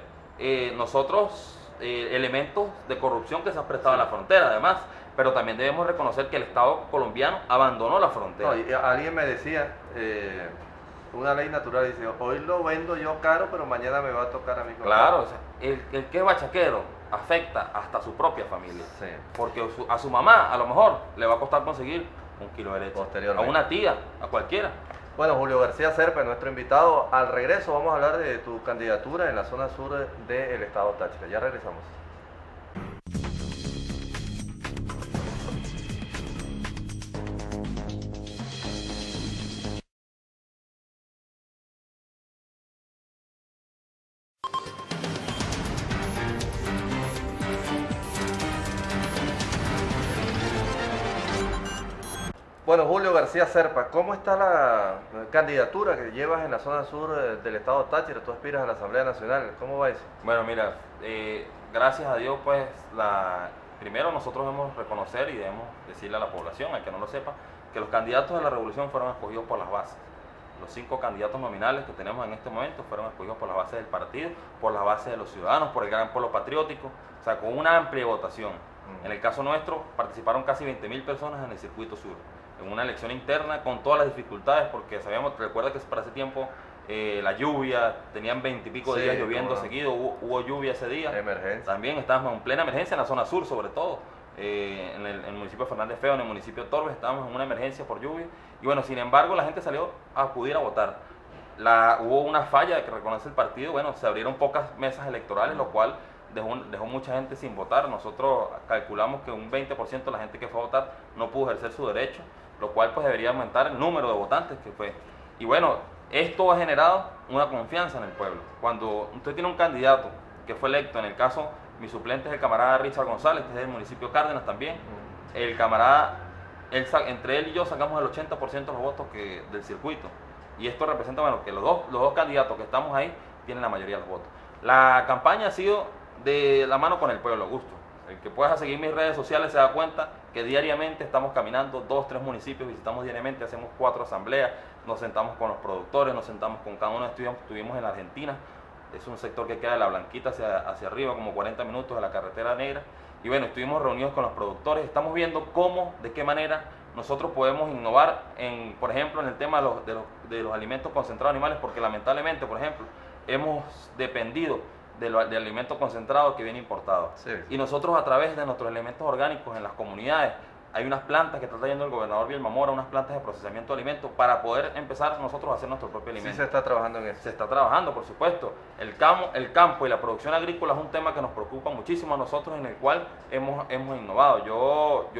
nosotros elementos de corrupción que se han prestado en la frontera, además. Pero también debemos reconocer que el Estado colombiano abandonó la frontera. No, y alguien me decía, una ley natural, dice, hoy lo vendo yo caro, pero mañana me va a tocar a mí. Claro, o sea, el que es bachaquero afecta hasta a su propia familia. Sí. Porque a su mamá a lo mejor le va a costar conseguir un kilo de leche. A Posteriormente. una tía, a cualquiera. Bueno, Julio García Serpa, nuestro invitado. Al regreso vamos a hablar de tu candidatura en la zona sur del estado Táchira. Ya regresamos. Bueno, Julio García Serpa, ¿cómo está la candidatura que llevas en la zona sur del estado Táchira? Tú aspiras a la Asamblea Nacional, ¿cómo va eso? Bueno, mira, gracias a Dios, pues, primero nosotros debemos reconocer y debemos decirle a la población, al que no lo sepa, que los candidatos de la revolución fueron escogidos por las bases. Los 5 candidatos nominales que tenemos en este momento fueron escogidos por las bases del partido, por las bases de los ciudadanos, por el gran pueblo patriótico, o sea, con una amplia votación. En el caso nuestro, participaron casi 20.000 personas en el circuito sur, en una elección interna con todas las dificultades, porque sabíamos, recuerda que para ese tiempo la lluvia, tenían 20 y pico de días lloviendo seguido, hubo lluvia ese día. Emergencia. También estábamos en plena emergencia en la zona sur, sobre todo. En el municipio de Fernández Feo, en el municipio de Torbes, estábamos en una emergencia por lluvia. Y bueno, sin embargo, la gente salió a acudir a votar. Hubo una falla que reconoce el partido, bueno, se abrieron pocas mesas electorales, lo cual dejó mucha gente sin votar. Nosotros calculamos que un 20% de la gente que fue a votar no pudo ejercer su derecho, lo cual pues debería aumentar el número de votantes que fue. Y bueno, esto ha generado una confianza en el pueblo. Cuando usted tiene un candidato que fue electo, en el caso, mi suplente es el camarada Richard González, que es del municipio Cárdenas también, el camarada, entre él y yo sacamos el 80% de los votos del circuito. Y esto representa, bueno, que los dos candidatos que estamos ahí tienen la mayoría de los votos. La campaña ha sido de la mano con el pueblo, Augusto. El que pueda seguir mis redes sociales se da cuenta que diariamente estamos caminando 2, 3 municipios, visitamos diariamente, hacemos 4 asambleas, nos sentamos con los productores, nos sentamos con cada uno. Estuvimos en la Argentina, es un sector que queda de La Blanquita hacia arriba, como 40 minutos de la carretera negra. Y bueno, estuvimos reunidos con los productores, estamos viendo cómo, de qué manera nosotros podemos innovar, por ejemplo, en el tema de los alimentos concentrados animales, porque lamentablemente, por ejemplo, hemos dependido de alimentos concentrados que vienen importados. Sí. Y nosotros, a través de nuestros elementos orgánicos en las comunidades, hay unas plantas que está trayendo el gobernador Vilma Mora, unas plantas de procesamiento de alimentos, para poder empezar nosotros a hacer nuestro propio alimento. Sí se está trabajando en eso. Se está trabajando, por supuesto. El campo y la producción agrícola es un tema que nos preocupa muchísimo a nosotros, en el cual hemos innovado. Yo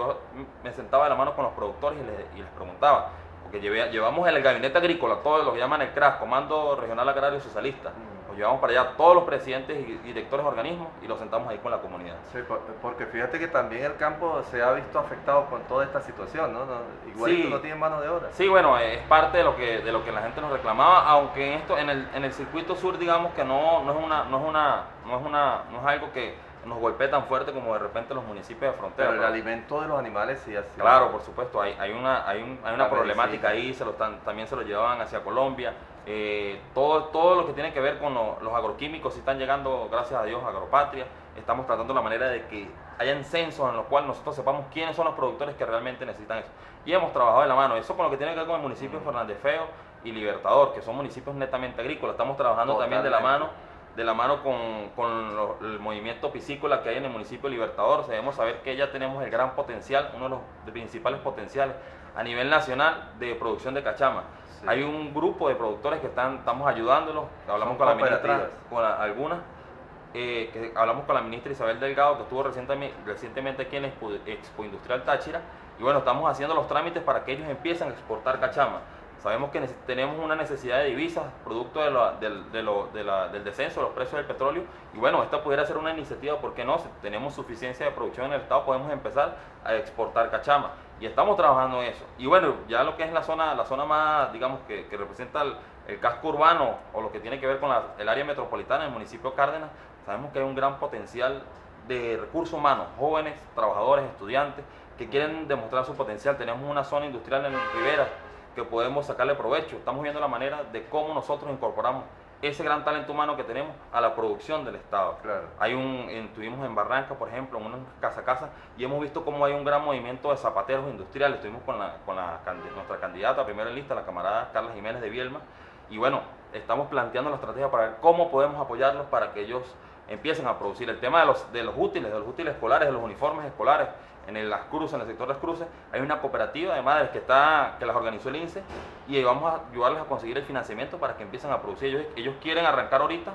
me sentaba de la mano con los productores y les preguntaba, porque llevamos el gabinete agrícola, todo lo que llaman el CRAS, Comando Regional Agrario Socialista. Los llevamos para allá todos los presidentes y directores de organismos y los sentamos ahí con la comunidad. Sí, porque fíjate que también el campo se ha visto afectado con toda esta situación, ¿no? Igualito Sí. no tienen mano de obra. Sí, bueno, es parte de lo que la gente nos reclamaba, aunque en el circuito sur, digamos que no es algo que nos golpee tan fuerte como de repente los municipios de frontera. Pero el alimento de los animales sí ha sido. Claro, por supuesto, hay una La problemática medicina. ahí, también se lo llevaban hacia Colombia. Todo lo que tiene que ver con los agroquímicos sí están llegando, gracias a Dios, a Agropatria. Estamos tratando la manera de que hayan censos en los cuales nosotros sepamos quiénes son los productores que realmente necesitan eso. Y hemos trabajado de la mano, eso con lo que tiene que ver con el municipio de Fernández Feo y Libertador, que son municipios netamente agrícolas. Estamos trabajando también de la mano con el movimiento piscícola que hay en el municipio de Libertador. Debemos saber que ya tenemos el gran potencial, uno de los principales potenciales a nivel nacional de producción de cachama. Sí. Hay un grupo de productores que estamos ayudándolos, hablamos con la ministra, hablamos con la ministra Isabel Delgado, que estuvo recientemente aquí en la Expo Industrial Táchira, y bueno, estamos haciendo los trámites para que ellos empiecen a exportar cachama. Sabemos que tenemos una necesidad de divisas producto del descenso de los precios del petróleo, y bueno, esta pudiera ser una iniciativa, ¿por qué no? Si tenemos suficiencia de producción en el estado, podemos empezar a exportar cachama, y estamos trabajando en eso. Y bueno, ya lo que es la zona más, digamos, que representa el casco urbano, o lo que tiene que ver con el área metropolitana, el municipio de Cárdenas, sabemos que hay un gran potencial de recursos humanos, jóvenes, trabajadores, estudiantes, que quieren demostrar su potencial. Tenemos una zona industrial en Rivera que podemos sacarle provecho. Estamos viendo la manera de cómo nosotros incorporamos ese gran talento humano que tenemos a la producción del Estado. Claro. Estuvimos en Barranca, por ejemplo, en una casa a casa, y hemos visto cómo hay un gran movimiento de zapateros industriales. Estuvimos con nuestra candidata primero en lista, la camarada Carla Jiménez de Bielma, Y bueno, estamos planteando la estrategia para ver cómo podemos apoyarlos para que ellos empiecen a producir. El tema de los útiles escolares, de los uniformes escolares, las cruces, en el sector de las cruces, hay una cooperativa de madres que las organizó el INSE y vamos a ayudarles a conseguir el financiamiento para que empiecen a producir. Ellos quieren arrancar ahorita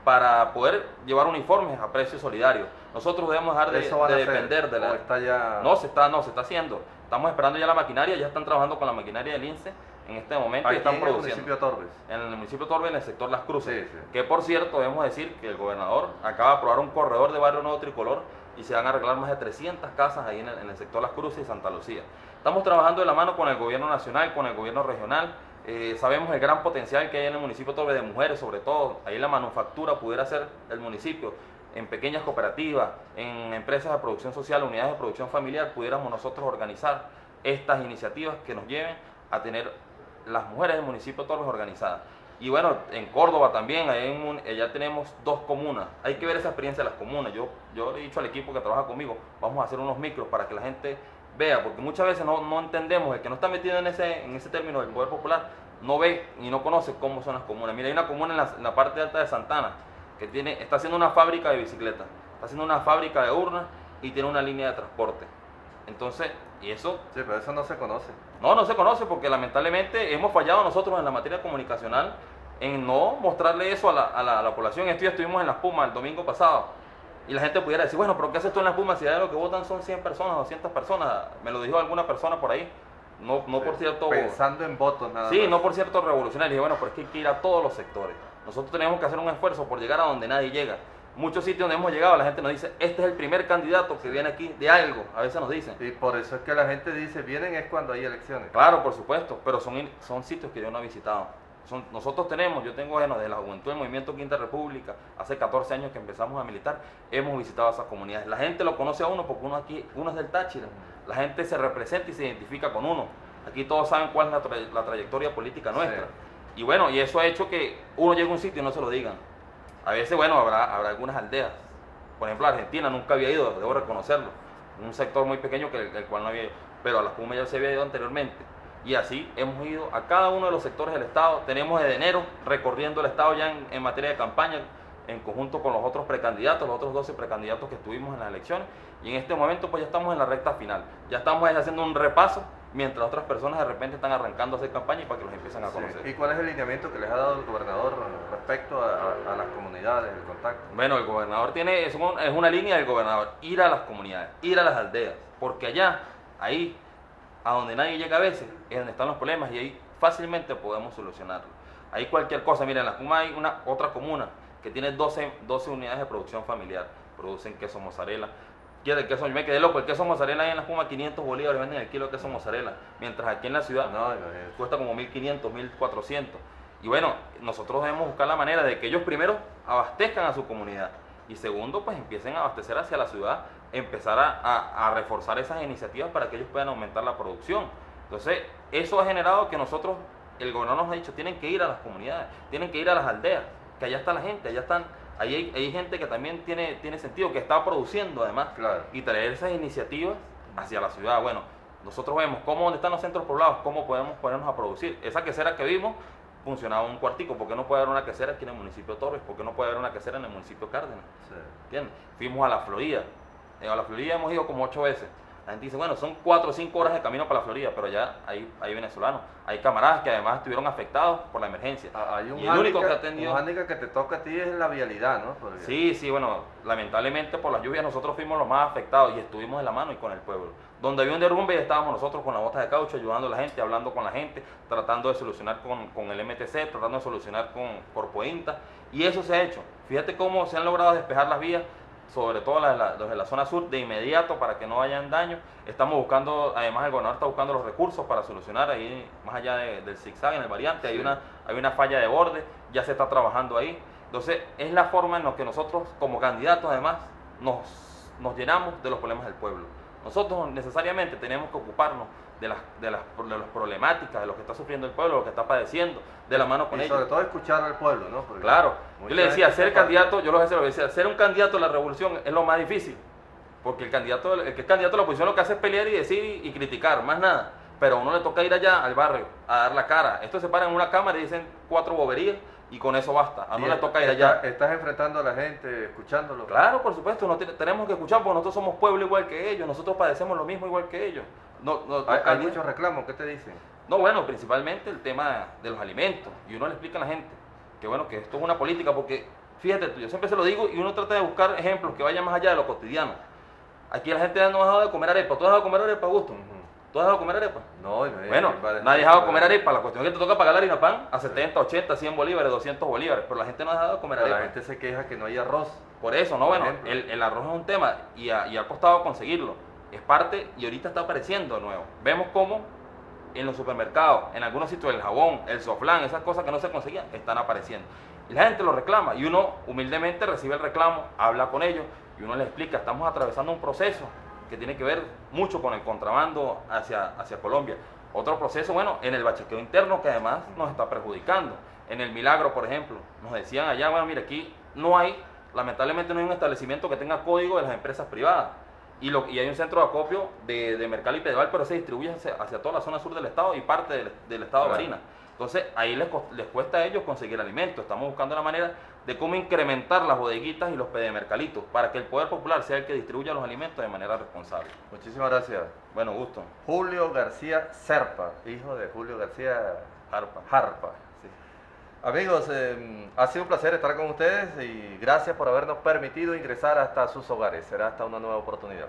para poder llevar uniformes a precio solidario. Nosotros debemos dejar de depender de la... Está ya... No, se está haciendo. Estamos esperando ya la maquinaria, ya están trabajando con la maquinaria del INSE en este momento y están produciendo. ¿En el municipio de Torbes? En el municipio de Torbes, en el sector Las Cruces. Sí, sí. Que por cierto, debemos decir que el gobernador acaba de aprobar un corredor de Barrio Nuevo Tricolor y se van a arreglar más de 300 casas ahí en el sector Las Cruces y Santa Lucía. Estamos trabajando de la mano con el gobierno nacional, con el gobierno regional. Sabemos el gran potencial que hay en el municipio de Torbes de mujeres, sobre todo. Ahí la manufactura pudiera ser el municipio. En pequeñas cooperativas, en empresas de producción social, unidades de producción familiar, pudiéramos nosotros organizar estas iniciativas que nos lleven a tener las mujeres del municipio de Torbes organizadas. Y bueno, en Córdoba también, ya tenemos 2 comunas. Hay que ver esa experiencia de las comunas. Yo le he dicho al equipo que trabaja conmigo, vamos a hacer unos micros para que la gente vea, porque muchas veces no entendemos, el que no está metido en ese término del poder popular, no ve y no conoce cómo son las comunas. Mira, hay una comuna en la parte alta de Santana, que está haciendo una fábrica de bicicletas, está haciendo una fábrica de urnas y tiene una línea de transporte. Entonces, y eso... Sí, pero eso no se conoce. No se conoce porque lamentablemente hemos fallado nosotros en la materia comunicacional en no mostrarle eso a la población. Estuvimos en Las Pumas el domingo pasado y la gente pudiera decir, bueno, pero ¿qué haces tú en Las Pumas si de lo que votan son 100 personas, 200 personas? Me lo dijo alguna persona por ahí, no sí, por cierto... Pensando en votos nada sí, más. no por cierto revolucionario. Y dije, bueno, pero es que hay que ir a todos los sectores. Nosotros tenemos que hacer un esfuerzo por llegar a donde nadie llega. Muchos sitios donde hemos llegado, la gente nos dice, este es el primer candidato que viene aquí de algo, a veces nos dicen. Y por eso es que la gente dice, vienen es cuando hay elecciones. Claro, por supuesto, pero son sitios que yo no he visitado. Nosotros yo tengo, bueno, de la juventud del Movimiento Quinta República, hace 14 años que empezamos a militar, hemos visitado esas comunidades. La gente lo conoce a uno porque uno es del Táchira, la gente se representa y se identifica con uno. Aquí todos saben cuál es la trayectoria política nuestra. Sí. Y bueno, y eso ha hecho que uno llegue a un sitio y no se lo digan. A veces, bueno, habrá algunas aldeas. Por ejemplo, a Argentina nunca había ido, debo reconocerlo. Un sector muy pequeño el cual no había ido. Pero a Las Pumas ya se había ido anteriormente. Y así hemos ido a cada uno de los sectores del Estado. Tenemos desde enero recorriendo el Estado ya en materia de campaña, en conjunto con los otros precandidatos, los otros 12 precandidatos que estuvimos en las elecciones. Y en este momento pues ya estamos en la recta final. Ya estamos haciendo un repaso, mientras otras personas de repente están arrancando a hacer campaña y para que los empiecen a conocer. Sí. ¿Y cuál es el lineamiento que les ha dado el gobernador respecto a las comunidades, el contacto? Bueno, el gobernador es una línea del gobernador, ir a las comunidades, ir a las aldeas, porque allá, ahí, a donde nadie llega a veces, es donde están los problemas y ahí fácilmente podemos solucionarlo. Ahí cualquier cosa, miren, en Las Pumas hay otra comuna que tiene 12 unidades de producción familiar, producen queso mozzarella. Yo me quedé loco, el queso mozzarella ahí en Las Pumas 500 bolívares venden el kilo de queso mozzarella, mientras aquí en la ciudad cuesta como 1.500, 1.400. Y bueno, nosotros debemos buscar la manera de que ellos primero abastezcan a su comunidad y segundo, pues empiecen a abastecer hacia la ciudad, empezar a reforzar esas iniciativas para que ellos puedan aumentar la producción. Entonces, eso ha generado que nosotros, el gobernador nos ha dicho, tienen que ir a las comunidades, tienen que ir a las aldeas, que allá está la gente, allá están... Ahí hay gente que también tiene sentido, que está produciendo además, claro. Y traer esas iniciativas hacia la ciudad. Bueno, nosotros vemos donde están los centros poblados, cómo podemos ponernos a producir. Esa quesera que vimos funcionaba un cuartico, ¿por qué no puede haber una quesera aquí en el municipio de Torbes? ¿Por qué no puede haber una quesera en el municipio de Cárdenas? Sí. ¿Entiendes? Fuimos a la Florida, a la Florida hemos ido como 8 veces. La gente dice, bueno, son 4 o 5 horas de camino para la Florida, pero ya hay venezolanos, hay camaradas que además estuvieron afectados por la emergencia. Hay un hándicap que te toca a ti es la vialidad, ¿no? Porque... Sí, bueno, lamentablemente por las lluvias nosotros fuimos los más afectados y estuvimos de la mano y con el pueblo. Donde había un derrumbe estábamos nosotros con las botas de caucho, ayudando a la gente, hablando con la gente, tratando de solucionar con el MTC, tratando de solucionar con Corpointa, y eso se ha hecho. Fíjate cómo se han logrado despejar las vías, sobre todo los de la zona sur, de inmediato para que no hayan daño. Estamos buscando, además el gobernador está buscando los recursos para solucionar ahí, más allá del zigzag en el variante, sí. hay una falla de borde, ya se está trabajando ahí. Entonces es la forma en la que nosotros como candidatos además nos llenamos de los problemas del pueblo. Nosotros necesariamente tenemos que ocuparnos de las problemáticas, de lo que está sufriendo el pueblo, de lo que está padeciendo, de la mano con ellos. Y sobre todo escuchar al pueblo, ¿no? Porque claro, yo le decía, ser candidato, ser un candidato a la revolución es lo más difícil, porque el que es candidato a la oposición lo que hace es pelear y decir y criticar, más nada. pero a uno le toca ir allá al barrio a dar la cara. Estos se paran en una cámara y dicen 4 boberías y con eso basta. A uno le toca ir allá. ¿Estás enfrentando a la gente, escuchándolo? Claro, por supuesto, tenemos que escuchar porque nosotros somos pueblo igual que ellos, nosotros padecemos lo mismo igual que ellos. Hay muchos reclamos, ¿qué te dicen? No, bueno, principalmente el tema de los alimentos. Y uno le explica a la gente que bueno, que esto es una política porque, fíjate tú, yo siempre se lo digo y uno trata de buscar ejemplos que vayan más allá de lo cotidiano. Aquí la gente no ha dejado de comer arepa. ¿Tú has dejado de comer arepa, Augusto? ¿Tú has dejado de comer arepa? No, bueno, nadie ha dejado de comer arepa. La cuestión es que te toca pagar la harina pan a 70, 80, 100 bolívares, 200 bolívares. Pero la gente no ha dejado de comer arepa. La gente se queja que no hay arroz. Por eso, no, bueno, el arroz es un tema y ha costado conseguirlo. Es parte y ahorita está apareciendo de nuevo. Vemos cómo en los supermercados, en algunos sitios el jabón, el soflán, esas cosas que no se conseguían, están apareciendo. Y la gente lo reclama y uno humildemente recibe el reclamo, habla con ellos y uno les explica, estamos atravesando un proceso que tiene que ver mucho con el contrabando hacia Colombia. Otro proceso, bueno, en el bachaqueo interno que además nos está perjudicando. En el Milagro, por ejemplo, nos decían allá, bueno, mira, aquí no hay, lamentablemente no hay un establecimiento que tenga código de las empresas privadas. Y hay un centro de acopio de Mercal y Pedeval, pero se distribuye hacia toda la zona sur del estado y parte del estado de Barinas. Entonces ahí les cuesta a ellos conseguir alimentos. Estamos buscando la manera de cómo incrementar las bodeguitas y los pedemercalitos para que el poder popular sea el que distribuya los alimentos de manera responsable. Muchísimas gracias. Bueno, gusto. Julio García Serpa, hijo de Julio García Jarpa. Sí. Amigos, ha sido un placer estar con ustedes y gracias por habernos permitido ingresar hasta sus hogares. Será hasta una nueva oportunidad.